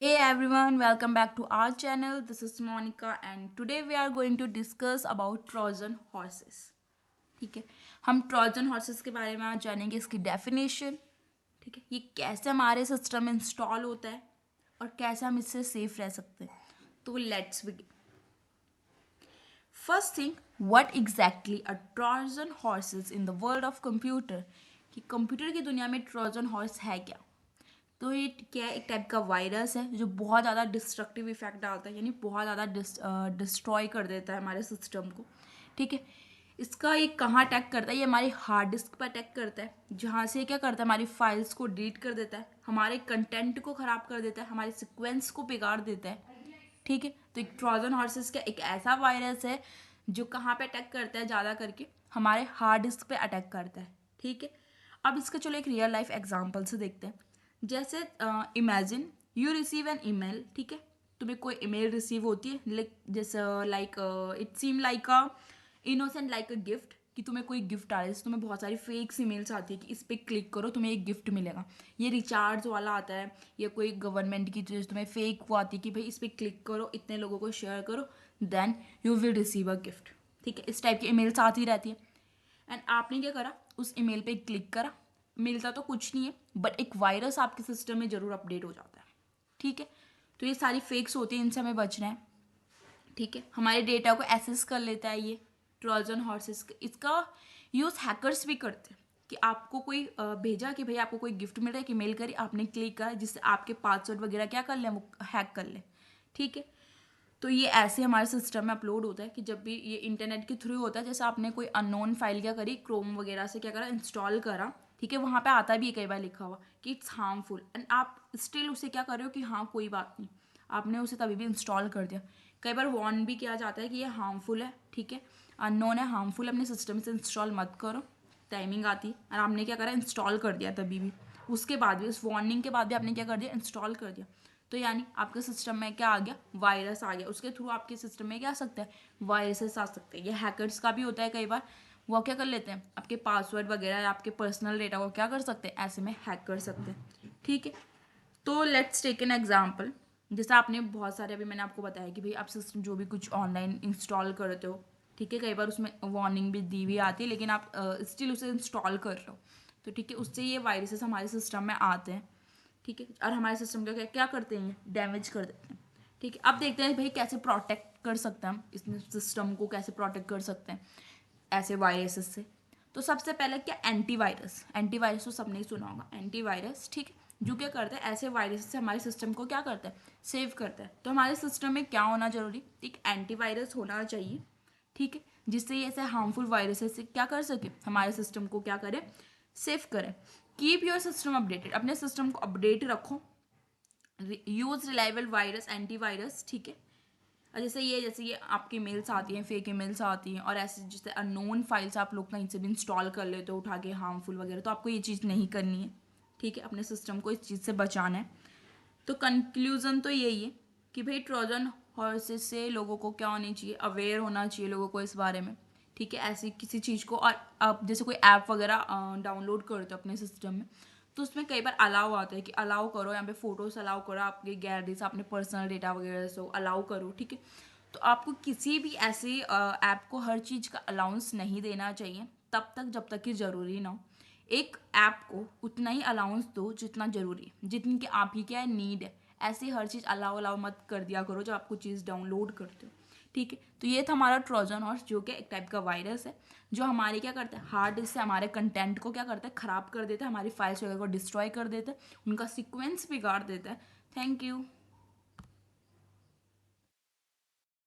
Hey everyone, welcome back to our channel. This is Monica and today we are going to discuss about Trojan horses. ठीक है, हम Trojan horses के बारे में आज जानेंगे, इसकी डेफिनेशन। ठीक है, ये कैसे हमारे सिस्टम में इंस्टॉल होता है और कैसे हम इससे सेफ रह सकते हैं। तो let's begin. First thing, what exactly a Trojan horses in the world of computer, कि कंप्यूटर की दुनिया में ट्रोजन हॉर्स है क्या। तो ये क्या है, एक टाइप का वायरस है जो बहुत ज़्यादा डिस्ट्रक्टिव इफेक्ट डालता है, यानी बहुत ज़्यादा डिस्ट्रॉय कर देता है हमारे सिस्टम को। ठीक है, इसका ये कहाँ अटैक करता है, ये हमारी हार्ड डिस्क पर अटैक करता है, जहाँ से क्या करता है, हमारी फाइल्स को डिलीट कर देता है, हमारे कंटेंट को ख़राब कर देता है, हमारे सिक्वेंस को बिगाड़ देता है। ठीक है, तो एक ट्रोजन हॉर्सेस का एक ऐसा वायरस है जो कहाँ पे अटैक करता है, ज़्यादा करके हमारे हार्ड डिस्क पे अटैक करता है। ठीक है, अब इसका चलो एक रियल लाइफ एग्जांपल से देखते हैं। जैसे imagine you receive an email. ठीक है, तुम्हें कोई ईमेल रिसीव होती है, जैसे like it seem like a innocent, like a gift, कि तुम्हें कोई गिफ्ट आ रहा है। जैसे तुम्हें बहुत सारी फेक्स ईमेल्स आती है कि इस पर क्लिक करो तुम्हें एक गिफ्ट मिलेगा। ये रिचार्ज वाला आता है, या कोई गवर्नमेंट की चीज़ तुम्हें फेक वो आती है कि भाई इस पर क्लिक करो, इतने लोगों को शेयर करो, then you will receive a gift. ठीक है, इस टाइप की ईमेल्स आती रहती है। एंड आपने क्या करा, उस ईमेल पे क्लिक करा, मिलता तो कुछ नहीं है, बट एक वायरस आपके सिस्टम में ज़रूर अपडेट हो जाता है। ठीक है, तो ये सारी फेक्स होती हैं, इनसे हमें बचना है। ठीक है, हमारे डेटा को एक्सेस कर लेता है ये ट्रोजन हॉर्सेस। इसका यूज़ हैकर्स भी करते हैं, कि आपको कोई भेजा कि भाई आपको कोई गिफ्ट मिल रहा है, कि मेल करी, आपने क्लिक करा, जिससे आपके पासवर्ड वगैरह क्या कर लें, वो हैक कर ले। ठीक है, तो ये ऐसे हमारे सिस्टम में अपलोड होता है कि जब भी ये इंटरनेट के थ्रू होता है, जैसे आपने कोई अननोन फाइल क्या करी, क्रोम वगैरह से क्या करा, इंस्टॉल करा। ठीक है, वहाँ पे आता भी है कई बार लिखा हुआ कि इट्स हार्मफुल, एंड आप स्टिल उसे क्या कर रहे हो कि हाँ कोई बात नहीं, आपने उसे तभी भी इंस्टॉल कर दिया। कई बार वार्न भी किया जाता है कि ये हार्मफुल है। ठीक है, अननोन है, हार्मफुल है, अपने सिस्टम से इंस्टॉल मत करो, टाइमिंग आती है, और आपने क्या करा, इंस्टॉल कर दिया तभी भी। उसके बाद भी, उस वार्निंग के बाद भी आपने क्या कर दिया, इंस्टॉल कर दिया। तो यानी आपके सिस्टम में क्या आ गया, वायरस आ गया, उसके थ्रू आपके सिस्टम में क्या आ सकता है, वायरसेस आ सकते हैं। ये हैकर्स का भी होता है कई बार, वो क्या कर लेते हैं, आपके पासवर्ड वगैरह या आपके पर्सनल डेटा को क्या कर सकते हैं, ऐसे में हैक कर सकते हैं। ठीक है, तो लेट्स टेक एन एग्जाम्पल। जैसे आपने बहुत सारे, अभी मैंने आपको बताया कि भाई आप सिस्टम जो भी कुछ ऑनलाइन इंस्टॉल करते हो, ठीक है, कई बार उसमें वार्निंग भी दी हुई आती है, लेकिन आप स्टिल उसे इंस्टॉल कर रहे हो, तो ठीक है, उससे ये वायरसेस हमारे सिस्टम में आते हैं। ठीक है, और हमारे सिस्टम का क्या क्या करते हैं, डैमेज कर देते हैं। ठीक है, अब देखते हैं भाई कैसे प्रोटेक्ट कर सकते हैं हम इस सिस्टम को, कैसे प्रोटेक्ट कर सकते हैं ऐसे वायरसेस से। तो सबसे पहले क्या, एंटीवायरस। एंटीवायरस तो सबने ही सुना होगा, एंटीवायरस। ठीक है, जो क्या करता है, ऐसे वायरस से हमारे सिस्टम को क्या करता है, सेव करता है। तो हमारे सिस्टम में क्या होना जरूरी, एक एंटीवायरस होना चाहिए। ठीक है, जिससे ये ऐसे हार्मफुल वायरसेस से क्या कर सके, हमारे सिस्टम को क्या करे, सेव करें। कीप योर सिस्टम अपडेटेड, अपने सिस्टम को अपडेट रखो। Use reliable virus, antivirus. ठीक है, और जैसे ये आपकी मेल्स आती हैं, फेक ईमेल्स आती हैं, और ऐसे जैसे अननोन फाइल्स आप लोग कहीं से भी इंस्टॉल कर लेते हो उठा के, हार्मफुल वगैरह, तो आपको ये चीज़ नहीं करनी है। ठीक है, अपने सिस्टम को इस चीज़ से बचाना है। तो कंक्लूजन तो यही है कि भाई ट्रोजन हॉर्सेस से लोगों को क्या होनी चाहिए, अवेयर होना चाहिए लोगों को इस बारे में। ठीक है, ऐसी किसी चीज़ को, और आप जैसे कोई ऐप वगैरह डाउनलोड करते हो अपने सिस्टम में, तो उसमें कई बार अलाउ आता है कि अलाउ करो, यहाँ पे फोटोज अलाउ करो, आपके गैलरी से अपने पर्सनल डेटा वगैरह से अलाउ करो। ठीक है, तो आपको किसी भी ऐसे ऐप को हर चीज़ का अलाउंस नहीं देना चाहिए, तब तक जब तक कि ज़रूरी ना हो। एक ऐप को उतना ही अलाउंस दो जितना ज़रूरी है, जितनी कि आप ही क्या नीड है। ऐसे हर चीज़ अलाउ अलाउ मत कर दिया करो जब आपको चीज़ डाउनलोड करते हो। ठीक है, तो ये था हमारा ट्रोजन हॉर्स, जो कि एक टाइप का वायरस है, जो हमारे क्या करता है, हार्ड डिस्क से हमारे कंटेंट को क्या करता है, ख़राब कर देता है, हमारी फाइल्स वगैरह को डिस्ट्रॉय कर देता है, उनका सिक्वेंस बिगाड़ देता है। Thank you.